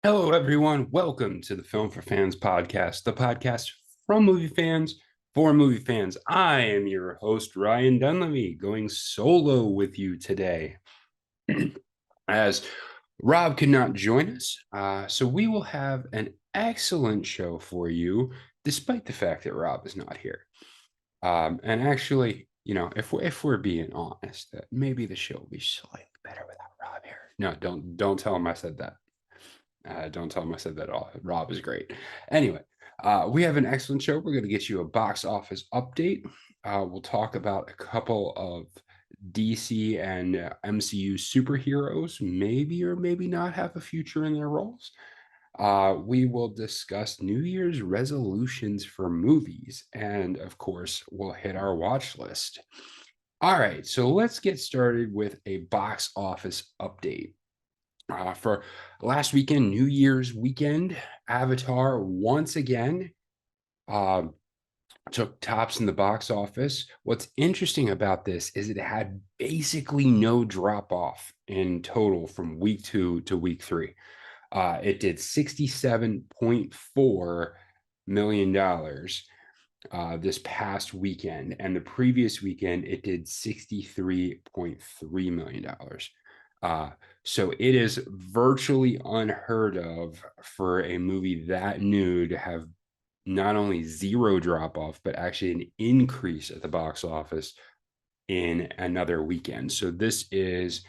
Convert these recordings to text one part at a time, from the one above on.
Hello, everyone. Welcome to the Film for Fans podcast, the podcast from movie fans for movie fans. I am your host, Ryan Dunlevy, going solo with you today as Rob could not join us. So we will have an excellent show for you, despite the fact that Rob is not here. And actually, if we're being honest, that maybe the show will be slightly better without Rob here. No, don't tell him I said that. Don't tell him I said that at all. Rob is great. Anyway, we have an excellent show. We're going to get you a box office update. We'll talk about a couple of DC and MCU superheroes, maybe or maybe not have a future in their roles. We will discuss New Year's resolutions for movies. And of course, we'll hit our watch list. All right, so let's get started with a box office update. For last weekend, New Year's weekend, Avatar once again uh, took tops in the box office. What's interesting about this is it had basically no drop off in total from week 2 to week 3. It did $67.4 million this past weekend, and the previous weekend it did $63.3 million. So it is virtually unheard of for a movie that new to have not only zero drop off, but actually an increase at the box office in another weekend. So this is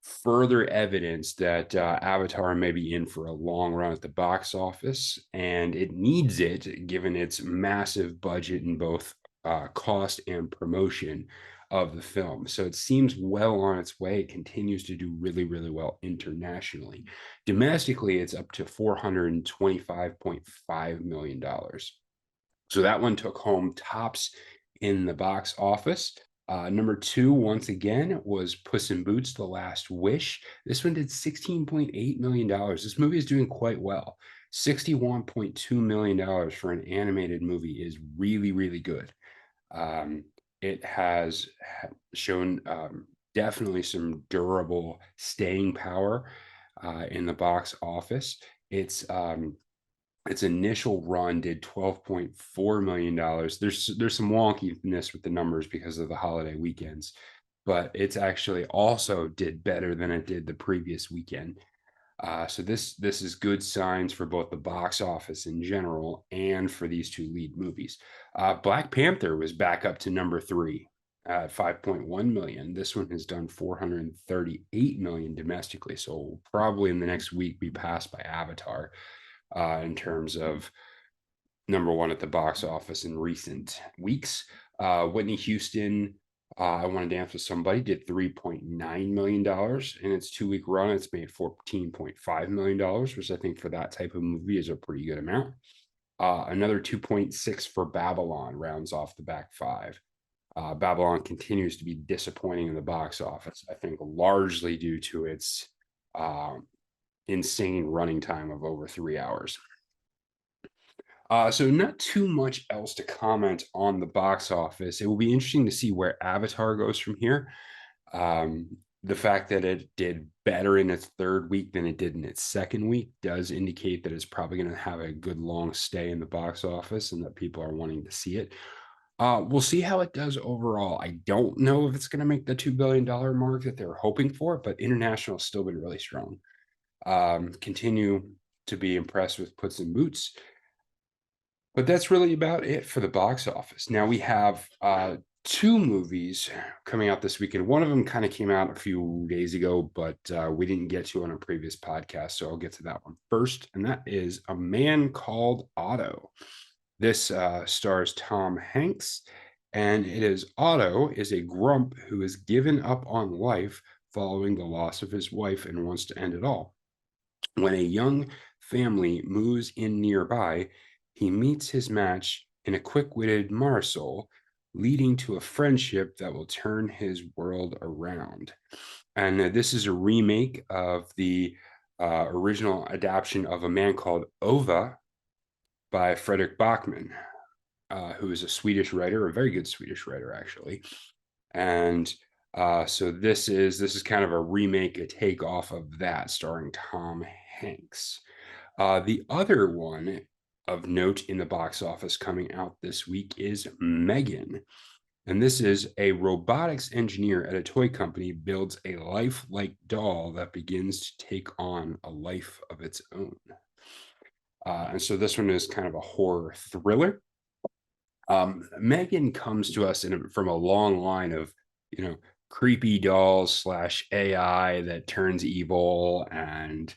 further evidence that Avatar may be in for a long run at the box office, and it needs it given its massive budget in both cost and promotion of the film. So it seems well on its way. It continues to do really, really well internationally. Domestically, it's up to $425.5 million. So that one took home tops in the box office. Number 2, once again, was Puss in Boots: The Last Wish. This one did $16.8 million. This movie is doing quite well. $61.2 million for an animated movie is really, really good. It has shown definitely some durable staying power in the box office. Its initial run did $12.4 million. There's some wonkiness with the numbers because of the holiday weekends, but it's actually also did better than it did the previous weekend. So this is good signs for both the box office in general and for these two lead movies. Black Panther was back up to number 3 at 5.1 million. This one has done 438 million domestically, so will probably in the next week be passed by Avatar in terms of number 1 at the box office in recent weeks. Whitney Houston, I Want to Dance with Somebody, did $3.9 million in its 2-week run. It's made $14.5 million, which I think for that type of movie is a pretty good amount. Another 2.6 for Babylon rounds off the back 5. Babylon continues to be disappointing in the box office, I think largely due to its insane running time of over 3 hours. So not too much else to comment on the box office. It will be interesting to see where Avatar goes from here. The fact that it did better in its 3rd week than it did in its 2nd week does indicate that it's probably going to have a good long stay in the box office and that people are wanting to see it. We'll see how it does overall. I don't know if it's going to make the $2 billion mark that they're hoping for, but international has still been really strong. Continue to be impressed with Puss in Boots. But that's really about it for the box office. Now we have 2 movies coming out this weekend. One of them kind of came out a few days ago, but we didn't get to on a previous podcast, so I'll get to that one first. And that is A Man Called Otto. This stars Tom Hanks, and it is Otto is a grump who has given up on life following the loss of his wife and wants to end it all. When a young family moves in nearby, he meets his match in a quick-witted Marisol, leading to a friendship that will turn his world around. And this is a remake of the original adaptation of A Man Called Ova by Fredrik Backman, who is a Swedish writer, a very good Swedish writer, actually. And So this is kind of a remake, a takeoff of that, starring Tom Hanks. The other one of note in the box office coming out this week is Megan. And this is a robotics engineer at a toy company builds a lifelike doll that begins to take on a life of its own. And so this one is kind of a horror thriller. Megan comes to us from a long line of, creepy dolls slash AI that turns evil and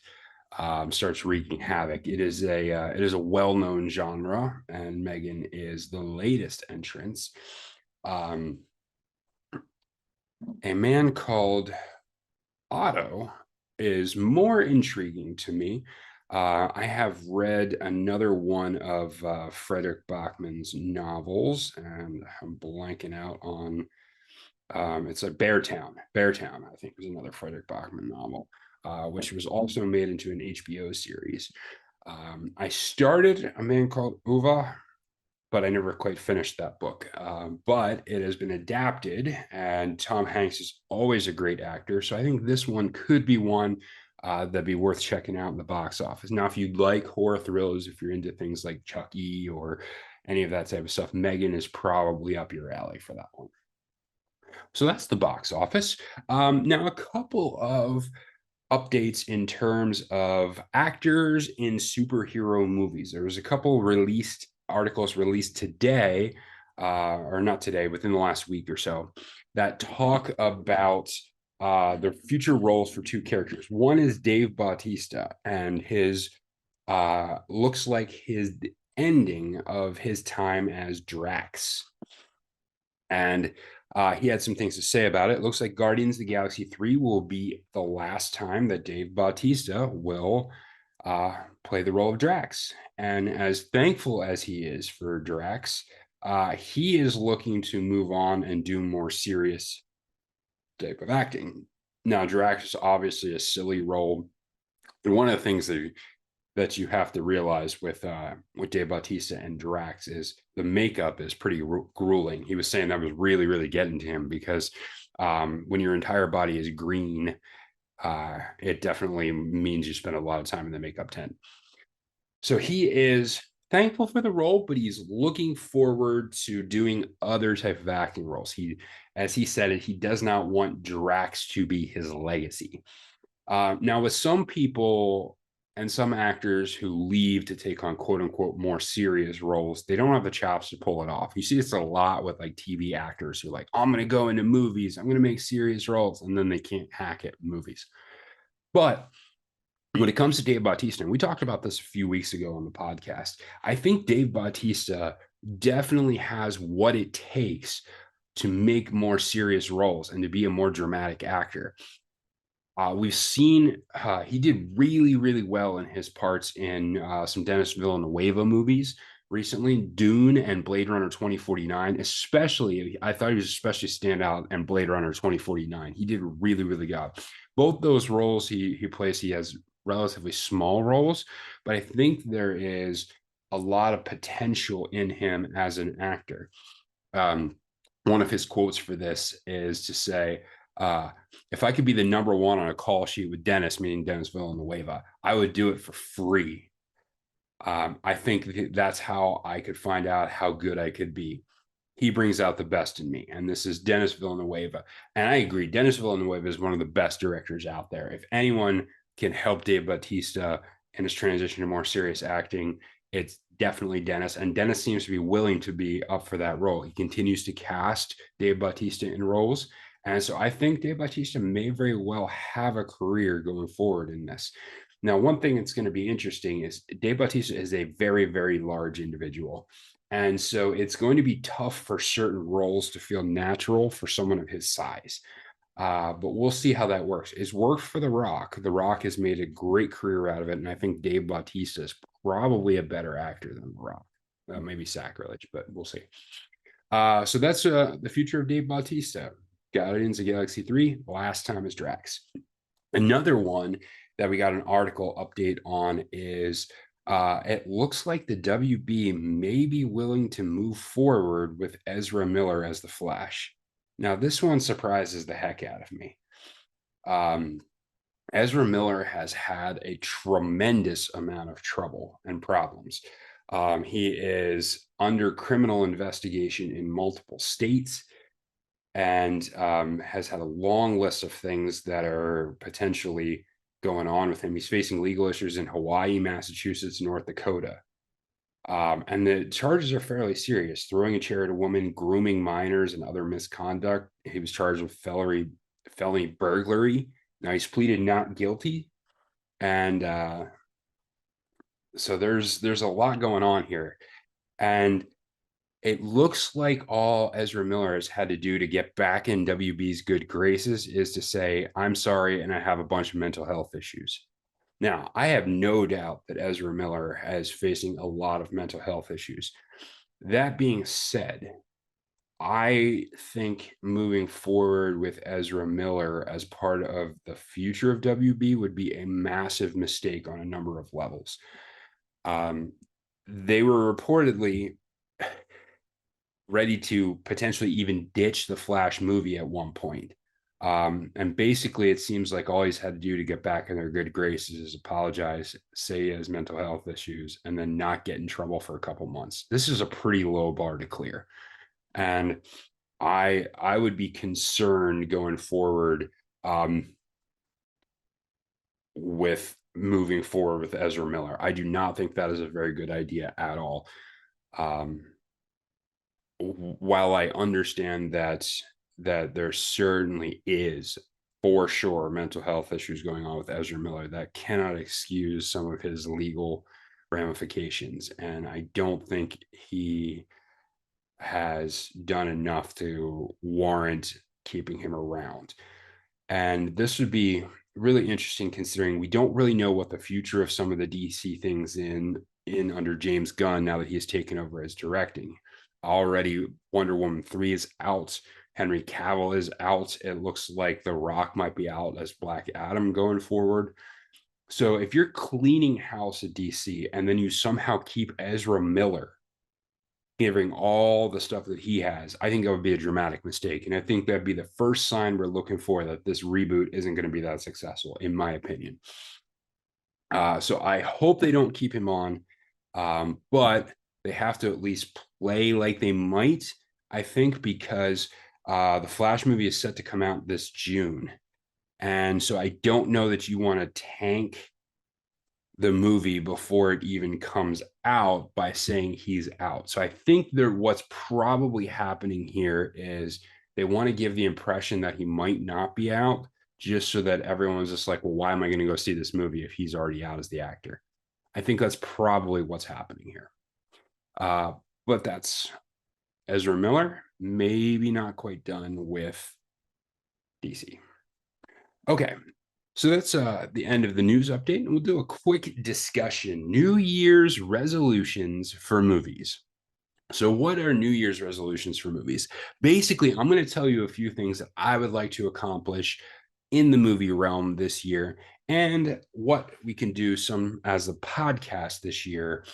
starts wreaking havoc. It is a well-known genre, and Megan is the latest entrance. A man called Otto is more intriguing to me. I have read another one of Frederick Bachman's novels, and I'm blanking out on. It's a Beartown. Beartown, I think, was another Frederick Bachman novel, which was also made into an HBO series. I started A Man Called Uva, but I never quite finished that book. But it has been adapted, and Tom Hanks is always a great actor. So I think this one could be one that'd be worth checking out in the box office. Now, if you like horror thrillers, if you're into things like Chucky or any of that type of stuff, Megan is probably up your alley for that one. So that's the box office. Now, a couple of updates in terms of actors in superhero movies. There was a couple articles released today, or not today, within the last week or so, that talk about the future roles for two characters. One is Dave Bautista, and his looks like his ending of his time as Drax. And he had some things to say about it. It looks like Guardians of the Galaxy 3 will be the last time that Dave Bautista will play the role of Drax. And as thankful as he is for Drax, he is looking to move on and do more serious type of acting. Now, Drax is obviously a silly role. And one of the things that you have to realize with Dave Bautista and Drax is the makeup is pretty grueling. He was saying that was really, really getting to him because when your entire body is green, it definitely means you spend a lot of time in the makeup tent. So he is thankful for the role, but he's looking forward to doing other type of acting roles. As he said it, he does not want Drax to be his legacy. Now, with some people and some actors who leave to take on quote unquote more serious roles, they don't have the chops to pull it off. You see this a lot with like TV actors who are like, I'm going to go into movies, I'm going to make serious roles, and then they can't hack it in movies. But when it comes to Dave Bautista, and we talked about this a few weeks ago on the podcast, I think Dave Bautista definitely has what it takes to make more serious roles and to be a more dramatic actor. We've seen he did really, really well in his parts in some Denis Villeneuve movies recently, Dune and Blade Runner 2049. Especially, I thought he was especially stand out in Blade Runner 2049. He did really, really good. Both those roles he plays, he has relatively small roles, but I think there is a lot of potential in him as an actor. One of his quotes for this is to say, if I could be the number one on a call sheet with Dennis, meaning Denis Villeneuve, I would do it for free. I think that's how I could find out how good I could be. He brings out the best in me, and this is Denis Villeneuve. And I agree, Denis Villeneuve is one of the best directors out there. If anyone can help Dave Bautista in his transition to more serious acting, it's definitely Dennis. And Dennis seems to be willing to be up for that role. He continues to cast Dave Bautista in roles. And so I think Dave Bautista may very well have a career going forward in this. Now, one thing that's going to be interesting is Dave Bautista is a very, very large individual. And so it's going to be tough for certain roles to feel natural for someone of his size. But we'll see how that works. It's worked for The Rock. The Rock has made a great career out of it. And I think Dave Bautista is probably a better actor than The Rock. Maybe sacrilege, but we'll see. So that's the future of Dave Bautista. Guardians of Galaxy 3, last time as Drax. Another one that we got an article update on is it looks like the WB may be willing to move forward with Ezra Miller as the Flash. Now, this one surprises the heck out of me. Um, Ezra Miller has had a tremendous amount of trouble and problems. He is under criminal investigation in multiple states and has had a long list of things that are potentially going on with him. He's facing legal issues in Hawaii, Massachusetts, North Dakota. And the charges are fairly serious: throwing a chair at a woman, grooming minors, and other misconduct. He was charged with felony burglary. Now he's pleaded not guilty. And so there's a lot going on here. And it looks like all Ezra Miller has had to do to get back in WB's good graces is to say, I'm sorry, and I have a bunch of mental health issues. Now, I have no doubt that Ezra Miller is facing a lot of mental health issues. That being said, I think moving forward with Ezra Miller as part of the future of WB would be a massive mistake on a number of levels. They were reportedly ready to potentially even ditch the Flash movie at one point. And basically, it seems like all he's had to do to get back in their good graces is apologize, say he has mental health issues, and then not get in trouble for a couple months. This is a pretty low bar to clear. And I would be concerned going forward with moving forward with Ezra Miller. I do not think that is a very good idea at all. While I understand that there certainly is for sure mental health issues going on with Ezra Miller, that cannot excuse some of his legal ramifications. And I don't think he has done enough to warrant keeping him around. And this would be really interesting considering we don't really know what the future of some of the DC things in under James Gunn now that he has taken over as directing. Already Wonder Woman 3 is out. Henry Cavill is out. It looks like The Rock might be out as Black Adam going forward. So if you're cleaning house at DC and then you somehow keep Ezra Miller giving all the stuff that he has, I think that would be a dramatic mistake. And I think that'd be the first sign we're looking for that this reboot isn't going to be that successful, in my opinion. So I hope they don't keep him on, but they have to at least play like they might, I think, because the Flash movie is set to come out this June. And so I don't know that you want to tank the movie before it even comes out by saying he's out. So I think what's probably happening here is they want to give the impression that he might not be out, just so that everyone's just like, well, why am I going to go see this movie if he's already out as the actor? I think that's probably what's happening here. But that's Ezra Miller, maybe not quite done with DC. Okay, so that's the end of the news update, and we'll do a quick discussion. New Year's resolutions for movies. So what are New Year's resolutions for movies? Basically, I'm going to tell you a few things that I would like to accomplish in the movie realm this year and what we can do some as a podcast this year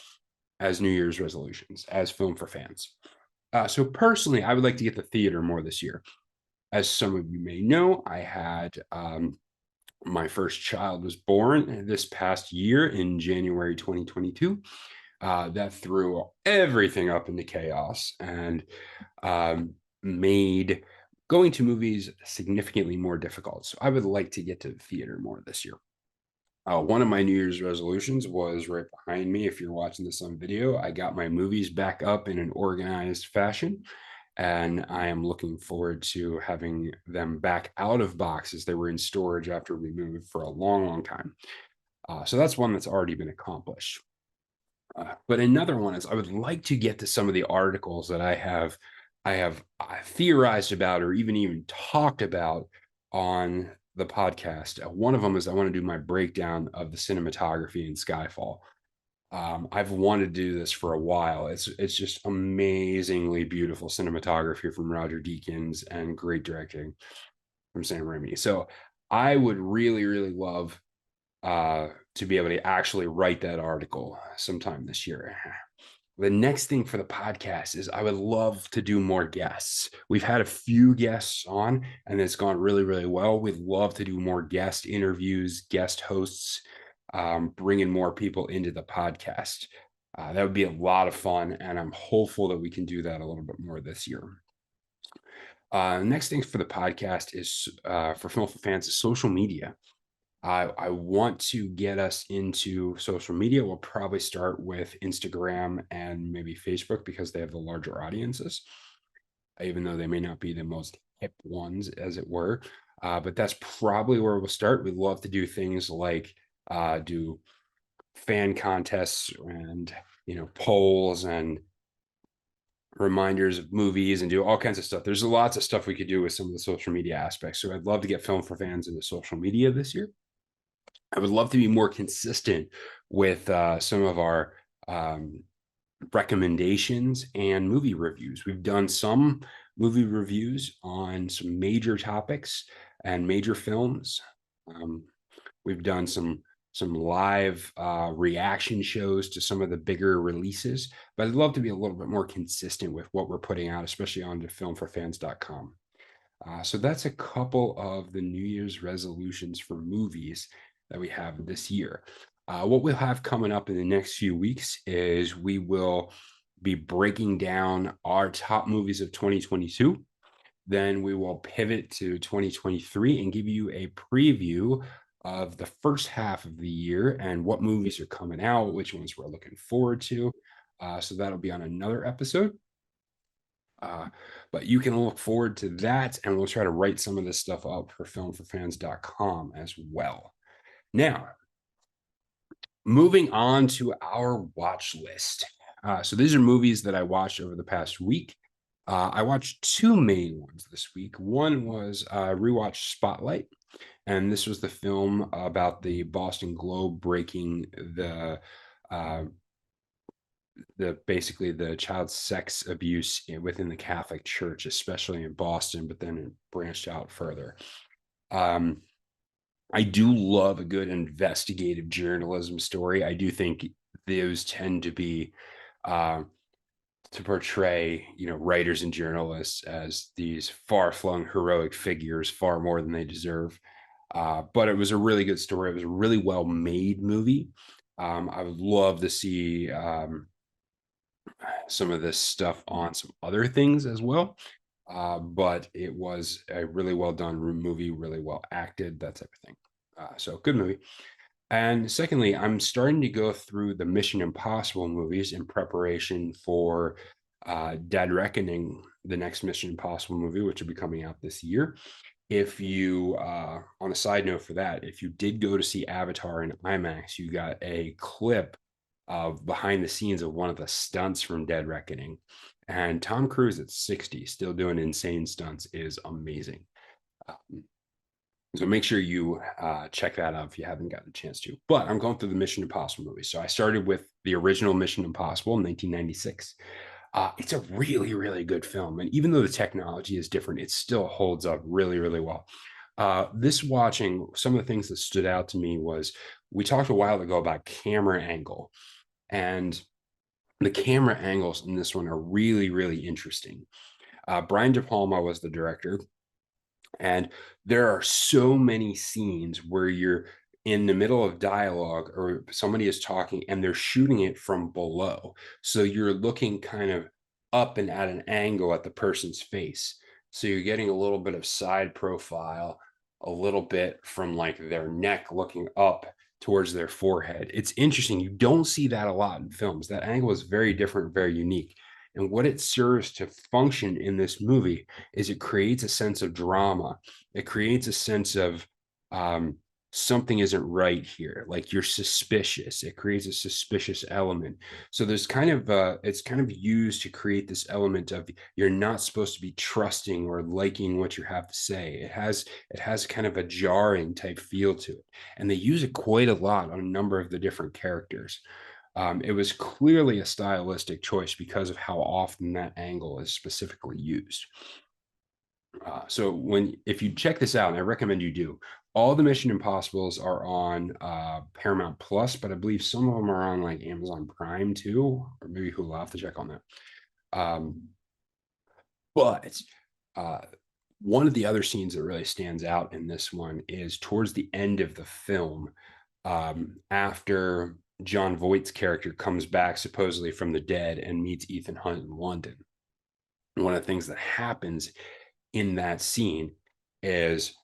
as New Year's resolutions, as Film for Fans. So personally, I would like to get to theater more this year. As some of you may know, I had my first child was born this past year in January 2022. That threw everything up into chaos and made going to movies significantly more difficult. So I would like to get to the theater more this year. One of my New Year's resolutions was right behind me. If you're watching this on video, I got my movies back up in an organized fashion, and I am looking forward to having them back out of boxes. They were in storage after we moved for a long, long time. So that's one that's already been accomplished. But another one is I would like to get to some of the articles that I have theorized about or even talked about on the podcast. One of them is I want to do my breakdown of the cinematography in Skyfall. I've wanted to do this for a while. It's just amazingly beautiful cinematography from Roger Deakins and great directing from Sam Raimi. So I would really, really love to be able to actually write that article sometime this year. The next thing for the podcast is I would love to do more guests. We've had a few guests on and it's gone really, really well. We'd love to do more guest interviews, guest hosts, bringing more people into the podcast. That would be a lot of fun. And I'm hopeful that we can do that a little bit more this year. Next thing for the podcast is for Film for Fans is social media. I want to get us into social media. We'll probably start with Instagram and maybe Facebook because they have the larger audiences, even though they may not be the most hip ones, as it were. But that's probably where we'll start. We'd love to do things like do fan contests and polls and reminders of movies and do all kinds of stuff. There's lots of stuff we could do with some of the social media aspects. So I'd love to get Film for Fans into social media this year. I would love to be more consistent with some of our recommendations and movie reviews. We've done some movie reviews on some major topics and major films. We've done some live reaction shows to some of the bigger releases, but I'd love to be a little bit more consistent with what we're putting out, especially on to filmforfans.com. So that's a couple of the New Year's resolutions for movies that we have this year. What we'll have coming up in the next few weeks is we will be breaking down our top movies of 2022. Then we will pivot to 2023 and give you a preview of the first half of the year and what movies are coming out, which ones we're looking forward to. So that'll be on another episode. But you can look forward to that, and we'll try to write some of this stuff up for filmforfans.com as well. Now, moving on to our watch list. So these are movies that I watched over the past week. I watched two main ones this week. One was rewatched Spotlight, and this was the film about the Boston Globe breaking the basically the child sex abuse within the Catholic Church, especially in Boston, but then it branched out further. I do love a good investigative journalism story. I do think those tend to be to portray, writers and journalists as these far-flung heroic figures, far more than they deserve. But it was a really good story. It was a really well-made movie. I would love to see some of this stuff on some other things as well. But it was a really well done movie, really well acted, that type of thing. So good movie. And secondly, I'm starting to go through the Mission Impossible movies in preparation for Dead Reckoning, the next Mission Impossible movie, which will be coming out this year. If you, on a side note for that, if you did go to see Avatar in IMAX, you got a clip of behind the scenes of one of the stunts from Dead Reckoning. And Tom Cruise at 60, still doing insane stunts, is amazing. So make sure you check that out if you haven't gotten a chance to. But I'm going through the Mission Impossible movies. So I started with the original Mission Impossible in 1996. It's a really, really good film. And even though the technology is different, it still holds up really, really well. This watching, some of the things that stood out to me was we talked a while ago about camera angle. And the camera angles in this one are really, really interesting. Brian De Palma was the director. And there are so many scenes where you're in the middle of dialogue or somebody is talking and they're shooting it from below. So you're looking kind of up and at an angle at the person's face. So you're getting a little bit of side profile, a little bit from like their neck looking up towards their forehead. It's interesting. You don't see that a lot in films. That angle is very different, very unique. And what it serves to function in this movie is it creates a sense of drama. It creates a sense of something isn't right here. Like you're suspicious. It creates a suspicious element. So there's kind of it's kind of used to create this element of you're not supposed to be trusting or liking what you have to say. It has kind of a jarring type feel to it, and they use it quite a lot on a number of the different characters. It was clearly a stylistic choice because of how often that angle is specifically used. So if you check this out, and I recommend you do, all the Mission Impossibles are on Paramount Plus, but I believe some of them are on like Amazon Prime too, or maybe Hulu. I'll have to check on that. But uh, one of the other scenes that really stands out in this one is towards the end of the film, after John Voight's character comes back supposedly from the dead and meets Ethan Hunt in London. And one of the things that happens in that scene is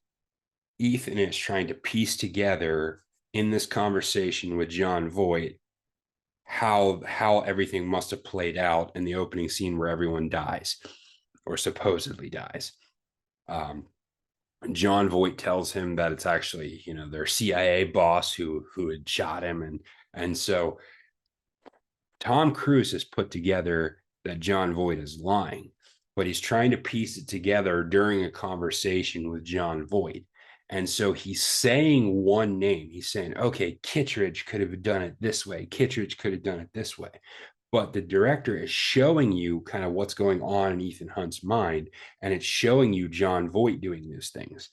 Ethan is trying to piece together in this conversation with John Voight how everything must have played out in the opening scene where everyone dies or supposedly dies. Um, John Voight tells him that it's actually, you know, their CIA boss who had shot him, and so Tom Cruise has put together that John Voight is lying, but he's trying to piece it together during a conversation with John Voight. And so he's saying one name. He's saying, okay, Kittredge could have done it this way. Kittredge could have done it this way. But the director is showing you kind of what's going on in Ethan Hunt's mind, and it's showing you John Voight doing those things.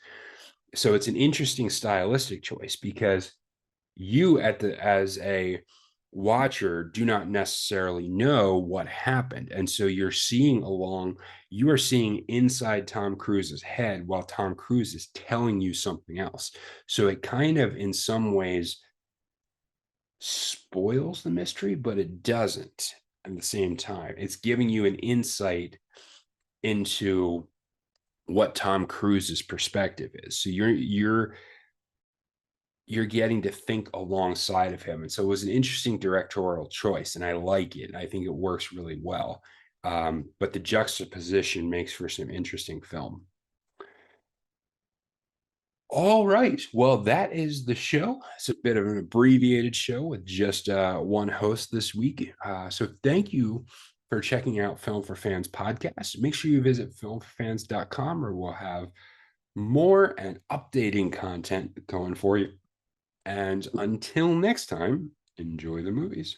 So it's an interesting stylistic choice because you as a watcher do not necessarily know what happened, and so you are seeing inside Tom Cruise's head while Tom Cruise is telling you something else. So it kind of in some ways spoils the mystery, but it doesn't. At the same time, it's giving you an insight into what Tom Cruise's perspective is. So you're getting to think alongside of him. And so it was an interesting directorial choice, and I like it. I think it works really well. But the juxtaposition makes for some interesting film. All right. Well, that is the show. It's a bit of an abbreviated show with just one host this week. So thank you for checking out Film for Fans podcast. Make sure you visit filmforfans.com, where we'll have more and updating content going for you. And until next time, enjoy the movies.